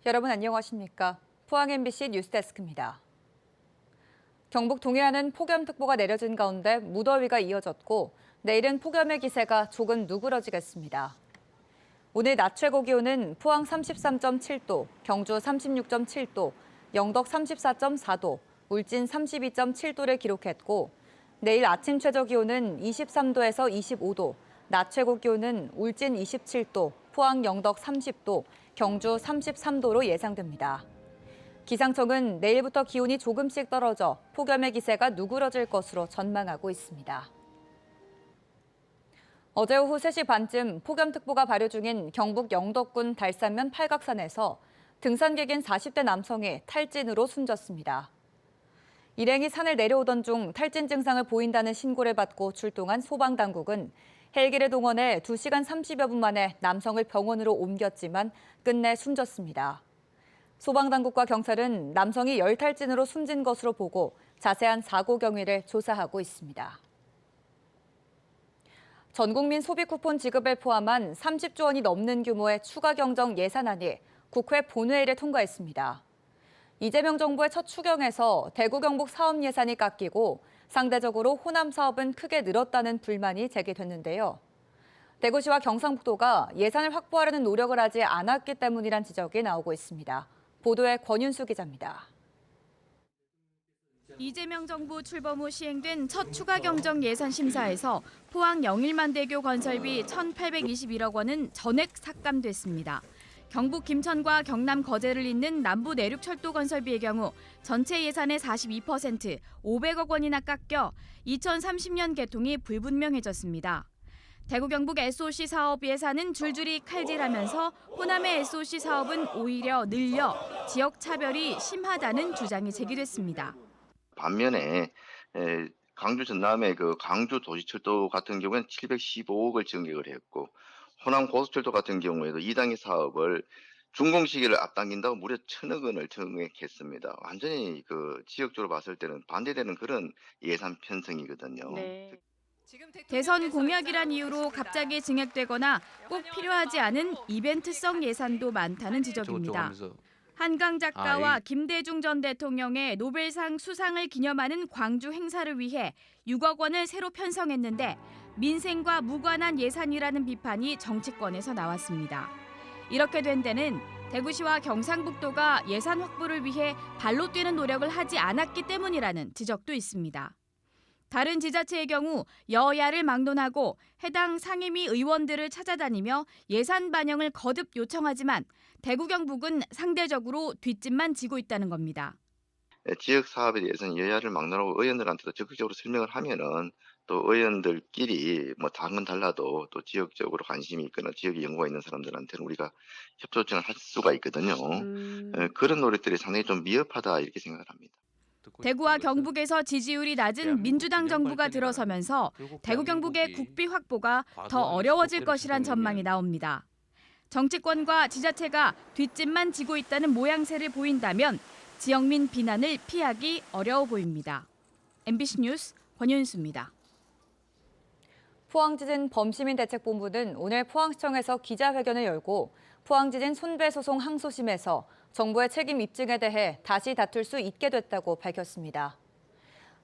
여러분 안녕하십니까? 포항 MBC 뉴스데스크입니다. 경북 동해안은 폭염특보가 내려진 가운데 무더위가 이어졌고 내일은 폭염의 기세가 조금 누그러지겠습니다. 오늘 낮 최고 기온은 포항 33.7도, 경주 36.7도, 영덕 34.4도, 울진 32.7도를 기록했고 내일 아침 최저 기온은 23도에서 25도, 낮 최고 기온은 울진 27도, 포항 영덕 30도, 경주 33도로 예상됩니다. 기상청은 내일부터 기온이 조금씩 떨어져 폭염의 기세가 누그러질 것으로 전망하고 있습니다. 어제 오후 3시 반쯤 폭염특보가 발효 중인 경북 영덕군 달산면 팔각산에서 등산객인 40대 남성이 탈진으로 숨졌습니다. 일행이 산을 내려오던 중 탈진 증상을 보인다는 신고를 받고 출동한 소방당국은 헬기를 동원해 2시간 30여 분 만에 남성을 병원으로 옮겼지만 끝내 숨졌습니다. 소방당국과 경찰은 남성이 열탈진으로 숨진 것으로 보고 자세한 사고 경위를 조사하고 있습니다. 전국민 소비 쿠폰 지급을 포함한 30조 원이 넘는 규모의 추가 경정 예산안이 국회 본회의를 통과했습니다. 이재명 정부의 첫 추경에서 대구 경북 사업 예산이 깎이고 상대적으로 호남 사업은 크게 늘었다는 불만이 제기됐는데요. 대구시와 경상북도가 예산을 확보하려는 노력을 하지 않았기 때문이란 지적이 나오고 있습니다. 보도에 권윤수 기자입니다. 이재명 정부 출범 후 시행된 첫 추가 경정 예산 심사에서 포항 영일만대교 건설비 1,821억 원은 전액 삭감됐습니다. 경북 김천과 경남 거제를 잇는 남부 내륙철도 건설비의 경우 전체 예산의 42%, 500억 원이나 깎여 2030년 개통이 불분명해졌습니다. 대구 경북 SOC 사업 예산은 줄줄이 칼질하면서 호남의 SOC 사업은 오히려 늘려 지역 차별이 심하다는 주장이 제기됐습니다. 반면에 강주 전남의 그 강주 도시철도 같은 경우에는 715억을 증액을 했고 호남 고속철도 같은 경우에도 2단계 사업을 준공 시기를 앞당긴다고 무려 1,000억 원을 증액했습니다. 완전히 그 지역적으로 봤을 때는 반대되는 그런 예산 편성이거든요. 네. 대선 공약이란 이유로 갑자기 증액되거나 꼭 필요하지 않은 이벤트성 예산도 많다는 지적입니다. 한강 작가와 김대중 전 대통령의 노벨상 수상을 기념하는 광주 행사를 위해 6억 원을 새로 편성했는데 민생과 무관한 예산이라는 비판이 정치권에서 나왔습니다. 이렇게 된 데는 대구시와 경상북도가 예산 확보를 위해 발로 뛰는 노력을 하지 않았기 때문이라는 지적도 있습니다. 다른 지자체의 경우 여야를 막론하고 해당 상임위 의원들을 찾아다니며 예산 반영을 거듭 요청하지만 대구 경북은 상대적으로 뒷짐만 지고 있다는 겁니다. 지역 사업에 대해서는 여야를 막론하고 의원들한테도 적극적으로 설명을 하면은 또 의원들끼리 뭐 다른 건 달라도 또 지역적으로 관심이 있거나 지역에 연구가 있는 사람들한테는 우리가 협조 요청을 할 수가 있거든요. 그런 노력들이 상당히 좀 미흡하다 이렇게 생각을 합니다. 대구와 경북에서 지지율이 낮은 민주당 정부가 들어서면서 대구 경북의 국비 확보가 더 어려워질 것이란 전망이 나옵니다. 정치권과 지자체가 뒷짐만 지고 있다는 모양새를 보인다면 지역민 비난을 피하기 어려워 보입니다. MBC 뉴스 권윤수입니다. 포항지진 범시민대책본부는 오늘 포항시청에서 기자회견을 열고 포항지진 손배소송 항소심에서 정부의 책임 입증에 대해 다시 다툴 수 있게 됐다고 밝혔습니다.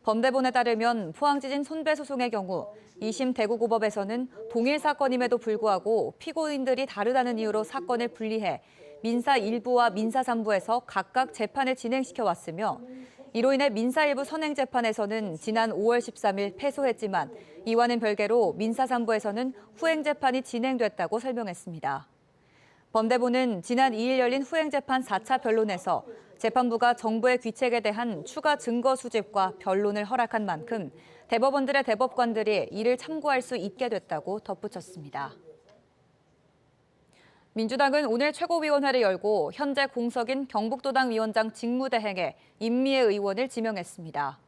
범대본에 따르면 포항지진 손배소송의 경우 2심 대구고법에서는 동일 사건임에도 불구하고 피고인들이 다르다는 이유로 사건을 분리해 민사 1부와 민사 3부에서 각각 재판을 진행시켜 왔으며 이로 인해 민사 1부 선행재판에서는 지난 5월 13일 패소했지만 이와는 별개로 민사 3부에서는 후행재판이 진행됐다고 설명했습니다. 범대본은 지난 2일 열린 후행재판 4차 변론에서 재판부가 정부의 귀책에 대한 추가 증거 수집과 변론을 허락한 만큼 대법원들의 대법관들이 이를 참고할 수 있게 됐다고 덧붙였습니다. 민주당은 오늘 최고위원회를 열고 현재 공석인 경북도당 위원장 직무대행에 임미애 의원을 지명했습니다.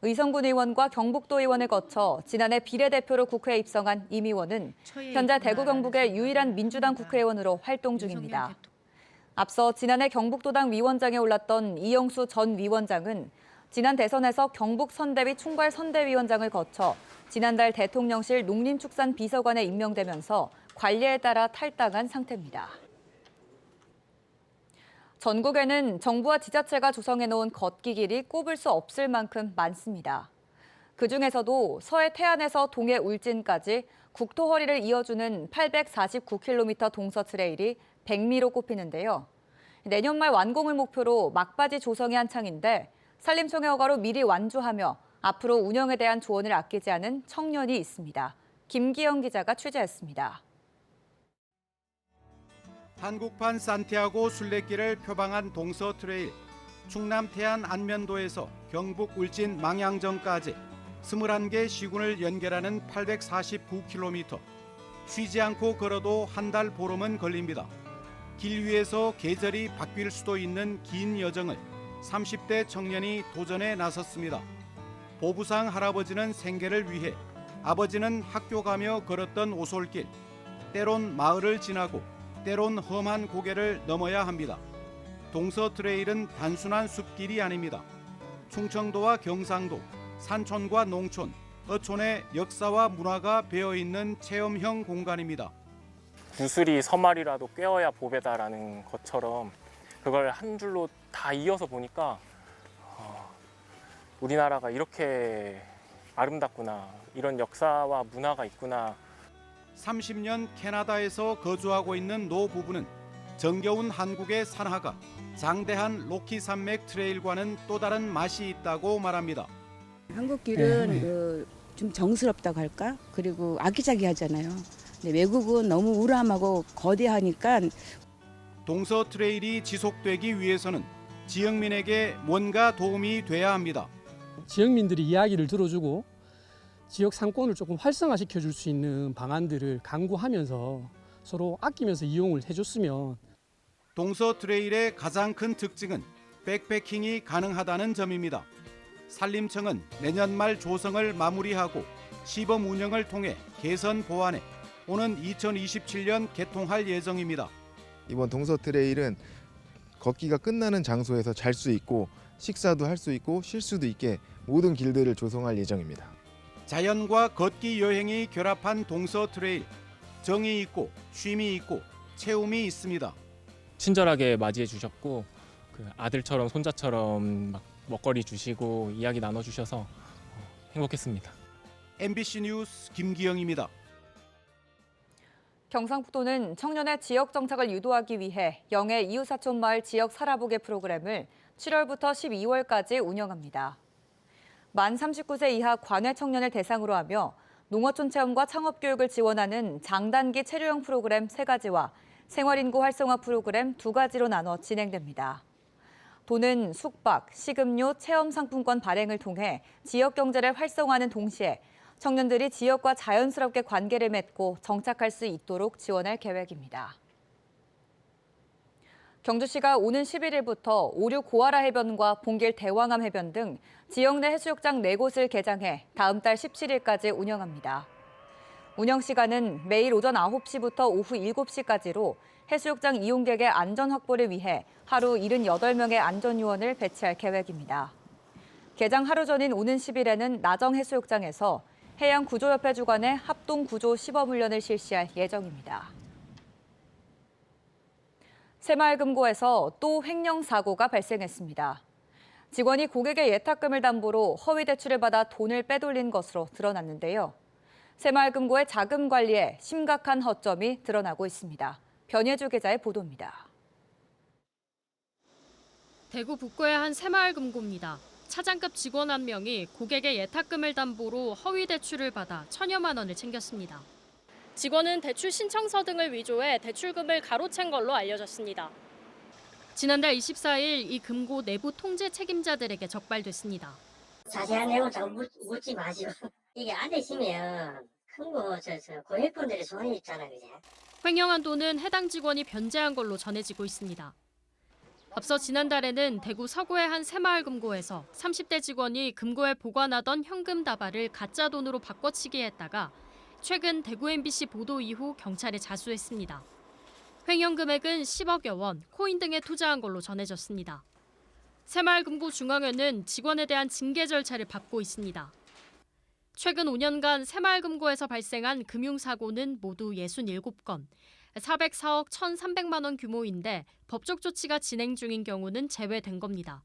의성군 의원과 경북도 의원을 거쳐 지난해 비례대표로 국회에 입성한 임 의원은 현재 대구 경북의 유일한 민주당 국회의원으로 활동 중입니다. 앞서 지난해 경북도당 위원장에 올랐던 이영수 전 위원장은 지난 대선에서 경북 선대위 총괄 선대위원장을 거쳐 지난달 대통령실 농림축산비서관에 임명되면서 관리에 따라 탈당한 상태입니다. 전국에는 정부와 지자체가 조성해놓은 걷기 길이 꼽을 수 없을 만큼 많습니다. 그중에서도 서해 태안에서 동해 울진까지 국토 허리를 이어주는 849km 동서 트레일이 백미로 꼽히는데요. 내년 말 완공을 목표로 막바지 조성이 한창인데 산림청의 허가로 미리 완주하며 앞으로 운영에 대한 조언을 아끼지 않은 청년이 있습니다. 김기영 기자가 취재했습니다. 한국판 산티아고 순례길을 표방한 동서 트레일, 충남 태안 안면도에서 경북 울진 망양정까지 21개 시군을 연결하는 849km. 쉬지 않고 걸어도 한 달 보름은 걸립니다. 길 위에서 계절이 바뀔 수도 있는 긴 여정을 30대 청년이 도전에 나섰습니다. 보부상 할아버지는 생계를 위해, 아버지는 학교 가며 걸었던 오솔길, 때론 마을을 지나고 때론 험한 고개를 넘어야 합니다. 동서 트레일은 단순한 숲길이 아닙니다. 충청도와 경상도, 산촌과 농촌, 어촌의 역사와 문화가 배어있는 체험형 공간입니다. 구슬이 서말이라도 꿰어야 보배다라는 것처럼 그걸 한 줄로 다 이어서 보니까 우리나라가 이렇게 아름답구나, 이런 역사와 문화가 있구나. 30년 캐나다에서 거주하고 있는 노 부부는 정겨운 한국의 산하가 장대한 로키 산맥 트레일과는 또 다른 맛이 있다고 말합니다. 한국 길은 좀 정스럽다고 할까? 그리고 아기자기하잖아요. 근데 외국은 너무 우람하고 거대하니까. 동서 트레일이 지속되기 위해서는 지역민에게 뭔가 도움이 돼야 합니다. 지역민들이 이야기를 들어주고 지역 상권을 조금 활성화시켜 줄 수 있는 방안들을 강구하면서 서로 아끼면서 이용을 해줬으면. 동서 트레일의 가장 큰 특징은 백패킹이 가능하다는 점입니다. 산림청은 내년 말 조성을 마무리하고 시범 운영을 통해 개선 보완해 오는 2027년 개통할 예정입니다. 이번 동서 트레일은 걷기가 끝나는 장소에서 잘 수 있고 식사도 할 수 있고 쉴 수도 있게 모든 길들을 조성할 예정입니다. 자연과 걷기 여행이 결합한 동서 트레일, 정이 있고 쉼이 있고 체움이 있습니다. 친절하게 맞이해 주셨고 그 아들처럼 손자처럼 막 먹거리 주시고 이야기 나눠주셔서 행복했습니다. MBC 뉴스 김기영입니다. 경상북도는 청년의 지역 정착을 유도하기 위해 영해 이웃사촌 마을 지역 살아보기 프로그램을 7월부터 12월까지 운영합니다. 만 39세 이하 관외 청년을 대상으로 하며 농어촌 체험과 창업 교육을 지원하는 장단기 체류형 프로그램 3가지와 생활인구 활성화 프로그램 2가지로 나눠 진행됩니다. 도는 숙박, 식음료, 체험 상품권 발행을 통해 지역 경제를 활성화하는 동시에 청년들이 지역과 자연스럽게 관계를 맺고 정착할 수 있도록 지원할 계획입니다. 경주시가 오는 11일부터 오류 고아라 해변과 봉길 대왕암 해변 등 지역 내 해수욕장 4곳을 개장해 다음 달 17일까지 운영합니다. 운영 시간은 매일 오전 9시부터 오후 7시까지로 해수욕장 이용객의 안전 확보를 위해 하루 78명의 안전요원을 배치할 계획입니다. 개장 하루 전인 오는 10일에는 나정해수욕장에서 해양구조협회 주관의 합동구조 시범훈련을 실시할 예정입니다. 새마을금고에서 또 횡령 사고가 발생했습니다. 직원이 고객의 예탁금을 담보로 허위 대출을 받아 돈을 빼돌린 것으로 드러났는데요. 새마을금고의 자금 관리에 심각한 허점이 드러나고 있습니다. 변예주 기자의 보도입니다. 대구 북구의 한 새마을금고입니다. 차장급 직원 한 명이 고객의 예탁금을 담보로 허위 대출을 받아 1,000여만 원을 챙겼습니다. 직원은 대출 신청서 등을 위조해 대출금을 가로챈 걸로 알려졌습니다. 지난달 24일 이 금고 내부 통제 책임자들에게 적발됐습니다. 자세한 내용은 자꾸 묻지 마시고 이게 안 되시면 큰거 고객분들의 손이 있잖아요. 그제? 횡령한 돈은 해당 직원이 변제한 걸로 전해지고 있습니다. 앞서 지난달에는 대구 서구의 한 새마을금고에서 30대 직원이 금고에 보관하던 현금 다발을 가짜 돈으로 바꿔치기 했다가 최근 대구 MBC 보도 이후 경찰에 자수했습니다. 횡령 금액은 10억여 원, 코인 등에 투자한 걸로 전해졌습니다. 새마을금고 중앙회는 직원에 대한 징계 절차를 밟고 있습니다. 최근 5년간 새마을금고에서 발생한 금융사고는 모두 67건, 404억 1,300만 원 규모인데 법적 조치가 진행 중인 경우는 제외된 겁니다.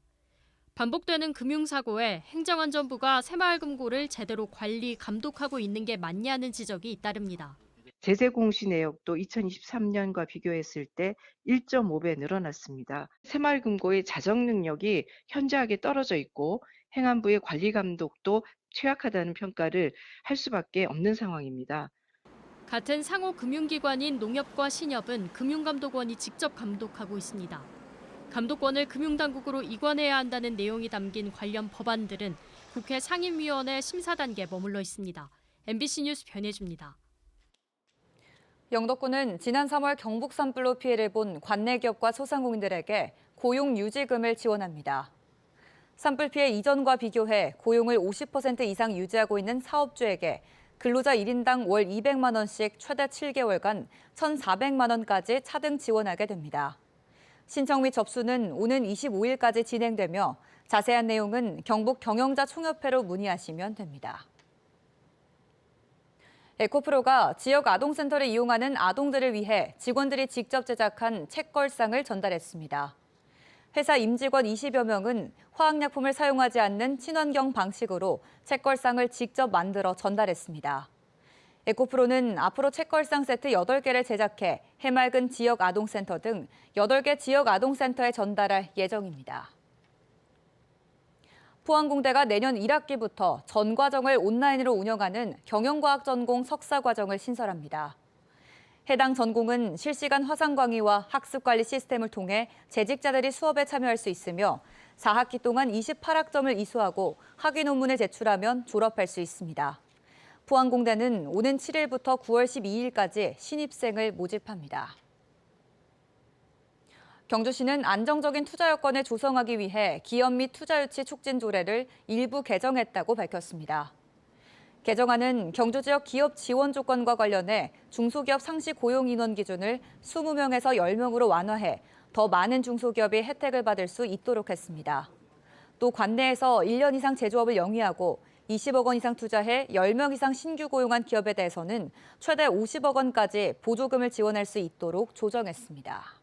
반복되는 금융사고에 행정안전부가 새마을금고를 제대로 관리, 감독하고 있는 게 맞냐는 지적이 잇따릅니다. 제재 공시 내역도 2023년과 비교했을 때 1.5배 늘어났습니다. 새마을금고의 자정 능력이 현저하게 떨어져 있고 행안부의 관리 감독도 취약하다는 평가를 할 수밖에 없는 상황입니다. 같은 상호 금융기관인 농협과 신협은 금융감독원이 직접 감독하고 있습니다. 감독권을 금융당국으로 이관해야 한다는 내용이 담긴 관련 법안들은 국회 상임위원회 심사 단계에 머물러 있습니다. MBC 뉴스 변혜주입니다. 영덕군은 지난 3월 경북 산불로 피해를 본 관내 기업과 소상공인들에게 고용 유지금을 지원합니다. 산불 피해 이전과 비교해 고용을 50% 이상 유지하고 있는 사업주에게 근로자 1인당 월 200만 원씩 최대 7개월간 1,400만 원까지 차등 지원하게 됩니다. 신청 및 접수는 오는 25일까지 진행되며 자세한 내용은 경북 경영자 총협회로 문의하시면 됩니다. 에코프로가 지역 아동센터를 이용하는 아동들을 위해 직원들이 직접 제작한 책걸상을 전달했습니다. 회사 임직원 20여 명은 화학약품을 사용하지 않는 친환경 방식으로 책걸상을 직접 만들어 전달했습니다. 에코프로는 앞으로 책걸상 세트 8개를 제작해 해맑은 지역 아동센터 등 8개 지역 아동센터에 전달할 예정입니다. 포항공대가 내년 1학기부터 전 과정을 온라인으로 운영하는 경영과학 전공 석사 과정을 신설합니다. 해당 전공은 실시간 화상 강의와 학습 관리 시스템을 통해 재직자들이 수업에 참여할 수 있으며 4학기 동안 28학점을 이수하고 학위 논문을 제출하면 졸업할 수 있습니다. 포항공대는 오는 7일부터 9월 12일까지 신입생을 모집합니다. 경주시는 안정적인 투자 여건을 조성하기 위해 기업 및 투자 유치 촉진 조례를 일부 개정했다고 밝혔습니다. 개정안은 경주 지역 기업 지원 조건과 관련해 중소기업 상시 고용 인원 기준을 20명에서 10명으로 완화해 더 많은 중소기업이 혜택을 받을 수 있도록 했습니다. 또 관내에서 1년 이상 제조업을 영위하고 20억 원 이상 투자해 10명 이상 신규 고용한 기업에 대해서는 최대 50억 원까지 보조금을 지원할 수 있도록 조정했습니다.